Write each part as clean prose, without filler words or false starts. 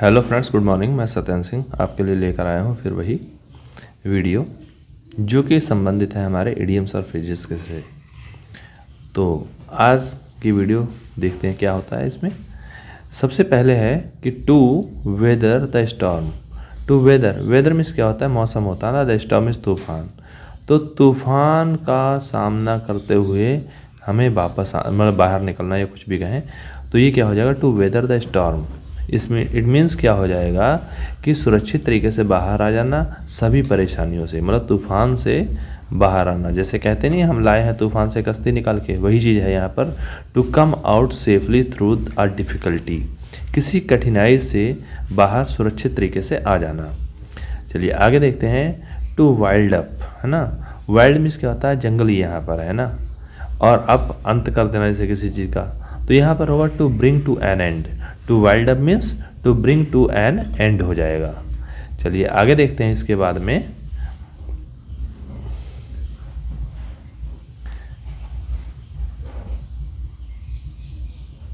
Hello friends, good morning. मैं सत्यन सिंह आपके लिए लेकर आया हूँ फिर वही वीडियो जो कि संबंधित है हमारे इडियम्स और फ्रेजेस के से। तो आज की वीडियो देखते हैं क्या होता है इसमें। सबसे पहले है कि to weather the storm. To weather means क्या होता है, मौसम होता है ना। द स्टॉर्म मीन्स तूफान। तो तूफान का सामना करते हुए हमें वापस मतलब बाहर निकलना या कुछ भी कहें तो ये क्या हो जाएगा, टू वेदर द स्टॉर्म। इसमें इट मीन्स क्या हो जाएगा कि सुरक्षित तरीके से बाहर आ जाना सभी परेशानियों से, मतलब तूफान से बाहर आना। जैसे कहते नहीं हम लाए हैं तूफान से कश्ती निकाल के, वही चीज़ है यहाँ पर। To come out safely through a difficulty, किसी कठिनाई से बाहर सुरक्षित तरीके से आ जाना। चलिए आगे देखते हैं। टू वाइल्ड अप, है ना। वाइल्ड मीन्स क्या होता है, जंगली यहाँ पर, है ना। और अप अंत कर देना जैसे किसी चीज़ का, तो यहाँ पर होगा to bring to an end. To wind up means to bring to an end हो जाएगा। चलिए आगे देखते हैं इसके बाद में।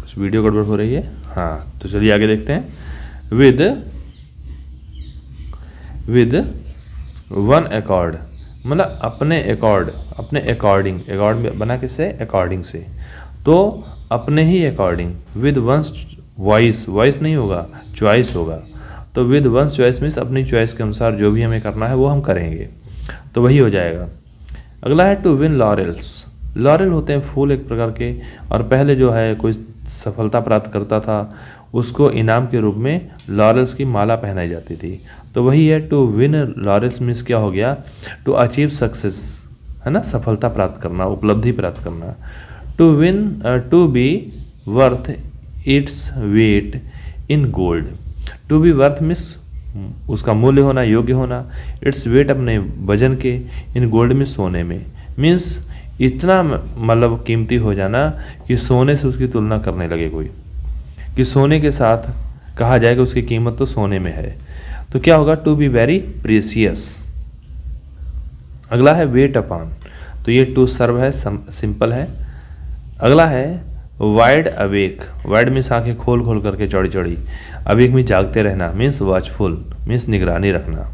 कुछ वीडियो गड़बड़ हो रही है, हाँ, तो चलिए आगे देखते हैं। विद वन अकॉर्ड, मतलब अपने अकॉर्ड, अपने अकॉर्डिंग, अकॉर्ड बना किससे, अकॉर्डिंग से, तो अपने ही according. With one's voice, voice नहीं होगा, चॉइस होगा। तो विद वंस चॉइस मीन्स अपनी चॉइस के अनुसार जो भी हमें करना है वो हम करेंगे, तो वही हो जाएगा। अगला है टू विन लॉरेल्स। लॉरेल होते हैं फूल एक प्रकार के, और पहले जो है कोई सफलता प्राप्त करता था उसको इनाम के रूप में लॉरेल्स की माला पहनाई जाती थी, तो वही है टू विन लॉरेल्स मीन्स क्या हो गया, टू अचीव सक्सेस, है ना, सफलता प्राप्त करना, उपलब्धि प्राप्त करना। To win, to be worth its weight in gold. To be worth means उसका मूल्य होना, योग्य होना। इट्स वेट अपने वजन के, इन गोल्ड में सोने में, मीन्स इतना मतलब कीमती हो जाना कि सोने से उसकी तुलना करने लगे कोई, कि सोने के साथ कहा जाए कि उसकी कीमत तो सोने में है, तो क्या होगा, टू बी वेरी प्रीसियस। अगला है वेट अपॉन, तो ये टू सर्व है, सिंपल है। अगला है वाइड अवेक। वाइड मीन्स आंखें खोल खोल करके चौड़ी चौड़ी, अवेक में जागते रहना, मीन्स वॉचफुल, मीन्स निगरानी रखना।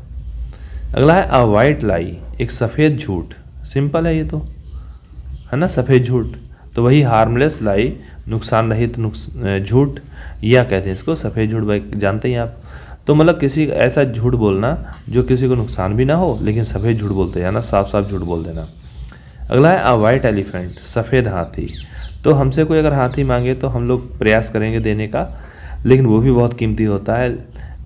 अगला है अ वाइट लाई, एक सफ़ेद झूठ, सिंपल है ये तो, है ना, सफ़ेद झूठ, तो वही हार्मलेस लाई, नुकसान रहित झूठ, या कहते हैं इसको सफ़ेद झूठ, भाई जानते हैं आप। तो मतलब किसी ऐसा झूठ बोलना जो किसी को नुकसान भी ना हो, लेकिन सफ़ेद झूठ बोलते हैं ना, साफ साफ झूठ बोल देना। अगला है अ वाइट एलिफेंट, सफ़ेद हाथी। तो हमसे कोई अगर हाथी मांगे तो हम लोग प्रयास करेंगे देने का, लेकिन वो भी बहुत कीमती होता है।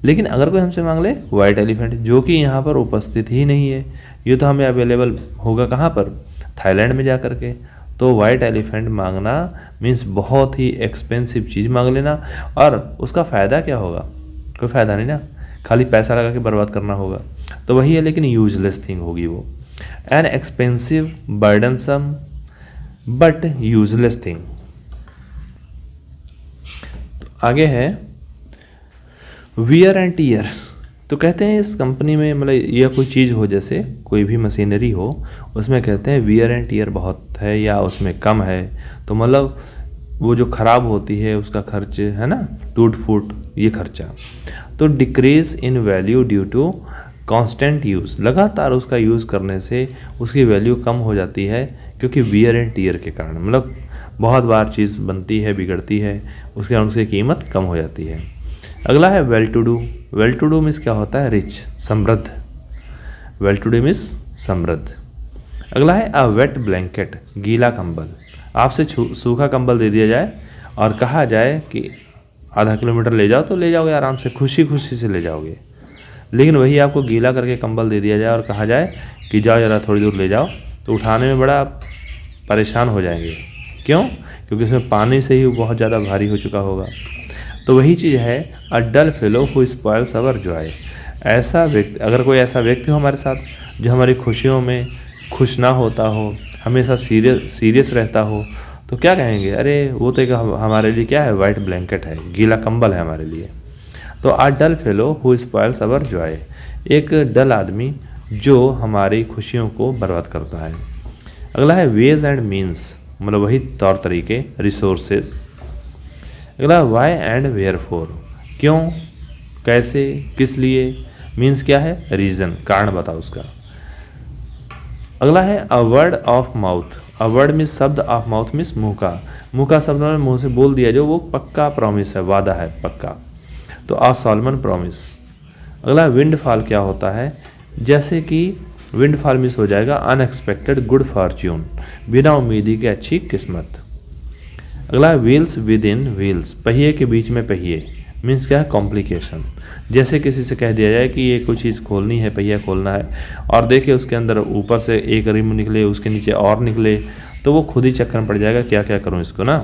लेकिन अगर कोई हमसे मांग ले वाइट एलिफेंट, जो कि यहाँ पर उपस्थित ही नहीं है, ये तो हमें अवेलेबल होगा कहाँ पर, थाईलैंड में जा कर के। तो वाइट एलिफेंट मांगना मीन्स बहुत ही एक्सपेंसिव चीज़ मांग लेना, और उसका फ़ायदा क्या होगा, कोई फ़ायदा नहीं ना, खाली पैसा लगा के बर्बाद करना होगा, तो वही है, लेकिन यूजलेस थिंग होगी वो। An expensive burdensome but useless thing. आगे है वियर एंड टीयर। तो कहते हैं इस कंपनी में, मतलब यह कोई चीज़ हो, जैसे कोई भी मशीनरी हो, उसमें कहते हैं वियर एंड टीयर बहुत है या उसमें कम है, तो मतलब वो जो ख़राब होती है उसका खर्च, है ना, टूट फूट, ये खर्चा। तो decrease in value due to constant use, लगातार उसका यूज़ करने से उसकी वैल्यू कम हो जाती है, क्योंकि वियर एंड टीयर के कारण, मतलब बहुत बार चीज़ बनती है, बिगड़ती है, उसके कारण उसकी कीमत कम हो जाती है। अगला है well to do. Well to do means क्या होता है, रिच, समृद्ध। वेल टू डू मीन्स समृद्ध। अगला है अ वेट ब्लैंकेट, गीला कंबल। आपसे सूखा कंबल दे दिया जाए और कहा जाए कि आधा किलोमीटर ले जाओ, तो ले जाओगे आराम से, खुशी खुशी से ले जाओगे। लेकिन वही आपको गीला करके कंबल दे दिया जाए और कहा जाए कि जाओ ज़रा थोड़ी दूर ले जाओ, तो उठाने में बड़ा परेशान हो जाएंगे। क्यों? क्योंकि इसमें पानी से ही बहुत ज़्यादा भारी हो चुका होगा। तो वही चीज़ है a dull fellow who spoils our joy. ऐसा व्यक्ति, अगर कोई ऐसा व्यक्ति हो हमारे साथ जो हमारी खुशियों में खुश ना होता हो, हमेशा सीरियस रहता हो, तो क्या कहेंगे, अरे वो तो एक हमारे लिए क्या है, वाइट ब्लैंकेट है, गीला कंबल है हमारे लिए। तो a dull fellow who spoils our joy, एक डल आदमी जो हमारी खुशियों को बर्बाद करता है। अगला है वेज एंड मीन्स, मतलब वही तौर तरीके, रिसोर्सेज। अगला वाई एंड वेयर फोर, क्यों, कैसे, किस लिए, मीन्स क्या है, रीज़न, कारण बताओ उसका। अगला है a word of mouth. A word means शब्द, ऑफ माउथ मीन्स मुँह का। मुँह का शब्द में मुँह से बोल दिया जो वो पक्का प्रॉमिस है, वादा है पक्का, तो अ सॉलमन प्रॉमिस। अगला विंड फॉल क्या होता है, जैसे कि विंड फॉल मीन्स हो जाएगा अनएक्सपेक्टेड गुड फॉर्च्यून, बिना उम्मीदी के अच्छी किस्मत। अगला व्हील्स विद इन व्हील्स, पहिए के बीच में पहिए, मीन्स क्या है, कॉम्प्लिकेशन। जैसे किसी से कह दिया जाए कि ये कोई चीज़ खोलनी है, पहिया खोलना है, और देखिए उसके अंदर ऊपर से एक रिम निकले, उसके नीचे और निकले, तो वो खुद ही चक्कर में पड़ जाएगा, क्या क्या करूँ इसको ना।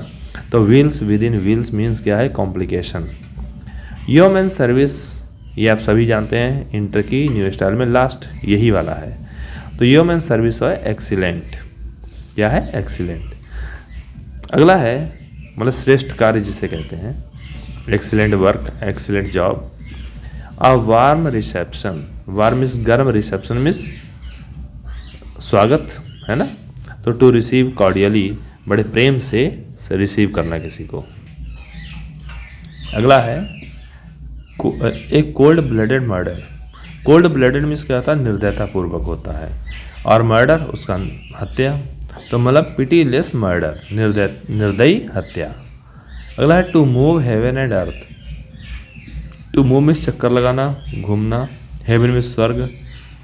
तो wheels with in wheels means क्या है, कॉम्प्लिकेशन। ह्यूमन सर्विस, ये आप सभी जानते हैं, इंटर की न्यू स्टाइल में लास्ट यही वाला है। तो ह्यूमन सर्विस है एक्सीलेंट, क्या है, एक्सीलेंट। अगला है मतलब श्रेष्ठ कार्य जिसे कहते हैं, excellent work, excellent job. A warm reception, warm means गर्म, रिसेप्शन मीन्स स्वागत, है ना। तो टू रिसीव कॉर्डियली, बड़े प्रेम से रिसीव करना किसी को। अगला है एक cold blooded murder. Cold blooded means क्या होता है, निर्दयता पूर्वक होता है, और मर्डर उसका हत्या, तो मतलब पिटीलेस मर्डर, निर्दयी हत्या। अगला है to move heaven and earth. To move means चक्कर लगाना, घूमना, हेवन मीन्स स्वर्ग,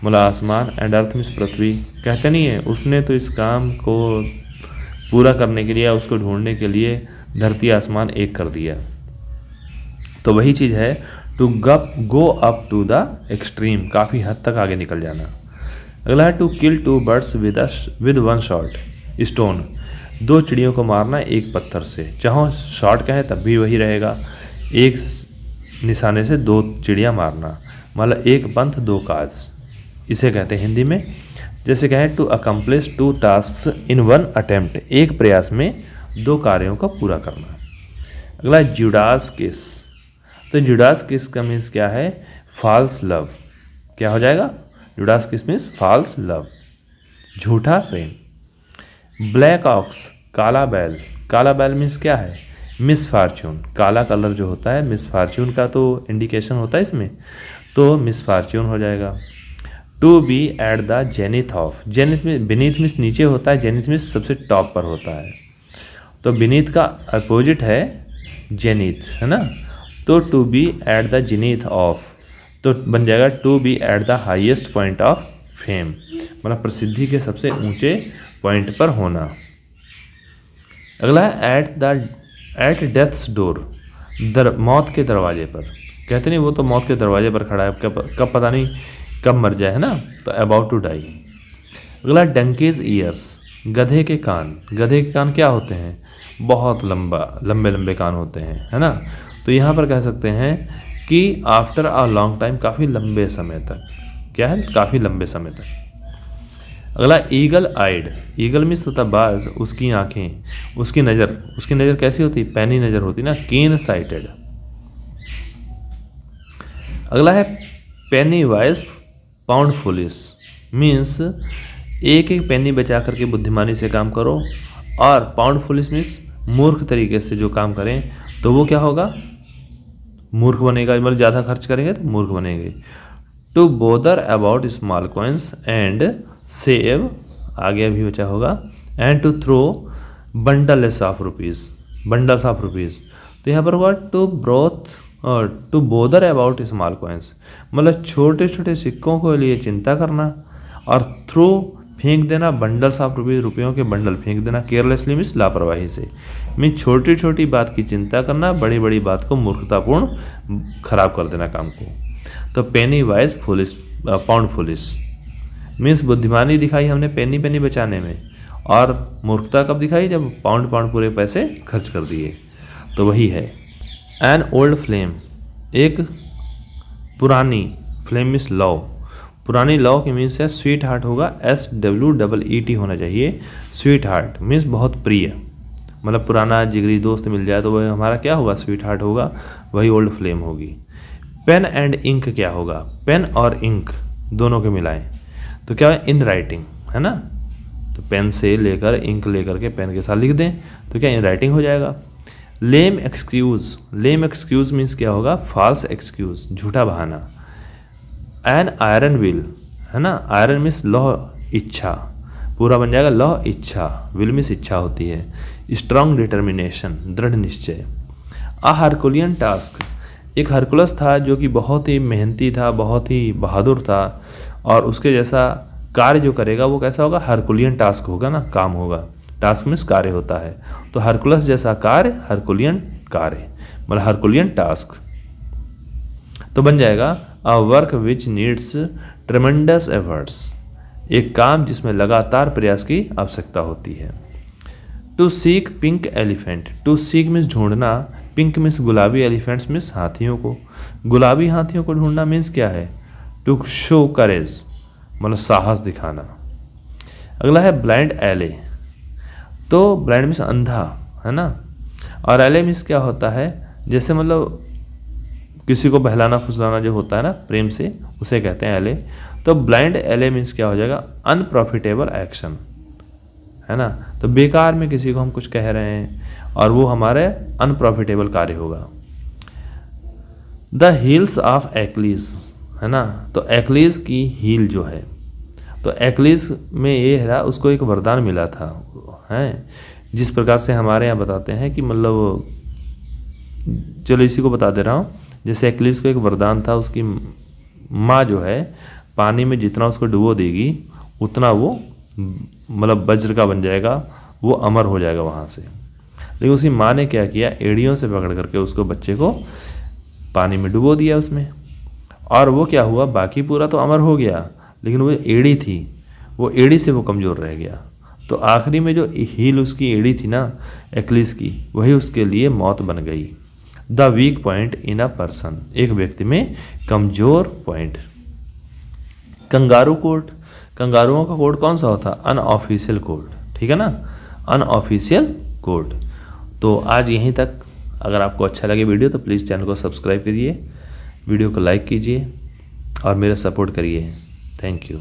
मतलब आसमान, एंड अर्थ मीन्स पृथ्वी। कहते नहीं है, उसने तो इस काम को पूरा करने के लिए, उसको ढूंढने के लिए धरती आसमान एक कर दिया। तो वही चीज़ है to go up to the extreme, काफ़ी हद तक आगे निकल जाना। अगला है to kill two birds with one shot, stone, दो चिड़ियों को मारना एक पत्थर से, चाहो शॉट का है तब भी वही रहेगा, एक निशाने से दो चिड़िया मारना, मतलब एक पंथ दो काज, इसे कहते हैं हिंदी में। जैसे कहें to accomplish two tasks in one attempt, एक प्रयास में दो कार्यों को पूरा करना। अगला जुडास किस। तो जुडास किस का मीन्स क्या है, फॉल्स लव, क्या हो जाएगा, जुडास किस मीन्स फॉल्स लव, झूठा प्रेम। ब्लैक ऑक्स, काला बैल। काला बैल मीन्स क्या है, मिस फॉर्च्यून, काला कलर जो होता है मिस फॉर्च्यून का तो इंडिकेशन होता है इसमें, तो मिस फॉर्च्यून हो जाएगा। To be at the zenith of, zenith में बेनीथ मीन्स नीचे होता है, जेनिथ मीन्स सबसे टॉप पर होता है, तो बेनीथ का अपोजिट है जेनिथ, है ना। तो to be at the zenith of, तो बन जाएगा to be at the highest point of fame, मतलब प्रसिद्धि के सबसे ऊंचे पॉइंट पर होना। अगला है एट डेथ्स डोर, मौत के दरवाजे पर। कहते नहीं वो तो मौत के दरवाजे पर खड़ा है, कब पता नहीं कब मर जाए, है ना, तो अबाउट टू डाई। अगला डंकीज ईयर्स, गधे के कान। गधे के कान क्या होते हैं, बहुत लंबे लंबे कान होते हैं, है ना। तो यहाँ पर कह सकते हैं कि आफ्टर अ लॉन्ग टाइम, काफ़ी लंबे समय तक, क्या है, काफ़ी लंबे समय तक। अगला ईगल आइड, ईगल मीन्स होता बाज, उसकी आंखें, उसकी नज़र कैसी होती, पैनी नज़र होती ना, कीन साइटेड। अगला है पेनी वाइज पाउंड फुलिस, मीन्स एक एक पेनी बचा करके बुद्धिमानी से काम करो, और पाउंड फुलिस मीन्स मूर्ख तरीके से जो काम करें तो वो क्या होगा, मूर्ख बनेगा, मतलब ज़्यादा खर्च करेंगे तो मूर्ख बनेंगे। To bother about small coins and save, आगे अभी बचा होगा, and to throw bundles of rupees, bundles of rupees. तो यहाँ पर हुआ to bother about small coins, मतलब छोटे छोटे सिक्कों के लिए चिंता करना, और थ्रो फेंक देना, बंडल्स ऑफ रुपीज़, रुपयों के बंडल फेंक देना, केयरलेसली मीन्स लापरवाही से, मीन्स छोटी छोटी बात की चिंता करना, बड़ी बड़ी बात को मूर्खतापूर्ण खराब कर देना काम को। तो penny wise foolish, pound foolish means बुद्धिमानी दिखाई हमने पेनी पेनी बचाने में, और मूर्खता कब दिखाई, जब पाउंड पूरे पैसे खर्च कर दिए। तो वही है एन ओल्ड फ्लेम, एक पुरानी, फ्लेम मीन्स लव, पुरानी लव की मीन्स है स्वीट हार्ट होगा, SWEET होना चाहिए। स्वीट हार्ट मीन्स बहुत प्रिय, मतलब पुराना जिगरी दोस्त मिल जाए तो वह हमारा क्या होगा, स्वीट हार्ट होगा, वही ओल्ड फ्लेम होगी। पेन एंड इंक क्या होगा, पेन और इंक दोनों के मिलाएं तो क्या है, इन राइटिंग, है ना। तो पेन से लेकर इंक लेकर के पेन के साथ लिख दें तो क्या इन राइटिंग हो जाएगा। लेम एक्सक्यूज मीन्स क्या होगा, फॉल्स एक्सक्यूज, झूठा बहाना। एन आयरन विल, है ना, आयरन मीन्स लौह इच्छा, पूरा बन जाएगा लौह इच्छा, विल मीन्स इच्छा होती है। स्ट्रॉन्ग डिटर्मिनेशन, दृढ़ निश्चय। अ हरकुलियन टास्क, एक हरकुलस था जो कि बहुत ही मेहनती था, बहुत ही बहादुर था, और उसके जैसा कार्य जो करेगा वो कैसा होगा, हरकुलियन टास्क होगा ना, काम होगा। टास्क मीन्स कार्य होता है, तो हरकुलस जैसा कार्य हरकुलियन कार्य, मतलब हरकुलियन टास्क। तो बन जाएगा a work which needs tremendous efforts, एक काम जिसमें लगातार प्रयास की आवश्यकता होती है। To seek pink elephant, to seek means ढूंढना, पिंक मीन्स गुलाबी, एलिफेंट्स मीन्स हाथियों को। गुलाबी हाथियों को ढूंढना मीन्स क्या है, टू शो करेज, मतलब साहस दिखाना। अगला है ब्लाइंड एले, तो ब्लाइंड मीन्स अंधा, है ना, और एले मीन्स क्या होता है, जैसे मतलब किसी को बहलाना फुसलाना जो होता है ना प्रेम से, उसे कहते हैं एले। तो ब्लाइंड एले मीन्स क्या हो जाएगा, अनप्रॉफिटेबल एक्शन, है ना, तो बेकार में किसी को हम कुछ कह रहे हैं और वो हमारे अनप्रॉफिटेबल कार्य होगा। द हील्स ऑफ एक्लीज, है ना, तो एक्लीज की हील जो है, तो एक्लीज में ये है उसको एक वरदान मिला था, है, जिस प्रकार से हमारे यहाँ बताते हैं कि मतलब, चलो इसी को बता दे रहा हूँ। जैसे एक्लीज को एक वरदान था, उसकी माँ जो है पानी में जितना उसको डुबो देगी उतना वो मतलब वज्र का बन जाएगा, वो अमर हो जाएगा वहाँ से। लेकिन उसकी माँ ने क्या किया, एड़ियों से पकड़ करके उसको बच्चे को पानी में डुबो दिया उसमें, और वो क्या हुआ, बाकी पूरा तो अमर हो गया, लेकिन वो एड़ी थी, वो एड़ी से वो कमज़ोर रह गया। तो आखिरी में जो हील उसकी एड़ी थी ना एक्लीज की, वही उसके लिए मौत बन गई। The weak point in a person, एक व्यक्ति में कमजोर पॉइंट। कंगारू कोड, कंगारुओं का कोड कौन सा होता, अनऑफिशियल कोड, ठीक है ना, अनऑफिशियल कोड। तो आज यहीं तक। अगर आपको अच्छा लगे वीडियो तो प्लीज़ चैनल को सब्सक्राइब करिए, वीडियो को लाइक कीजिए और मेरा सपोर्ट करिए। Thank you.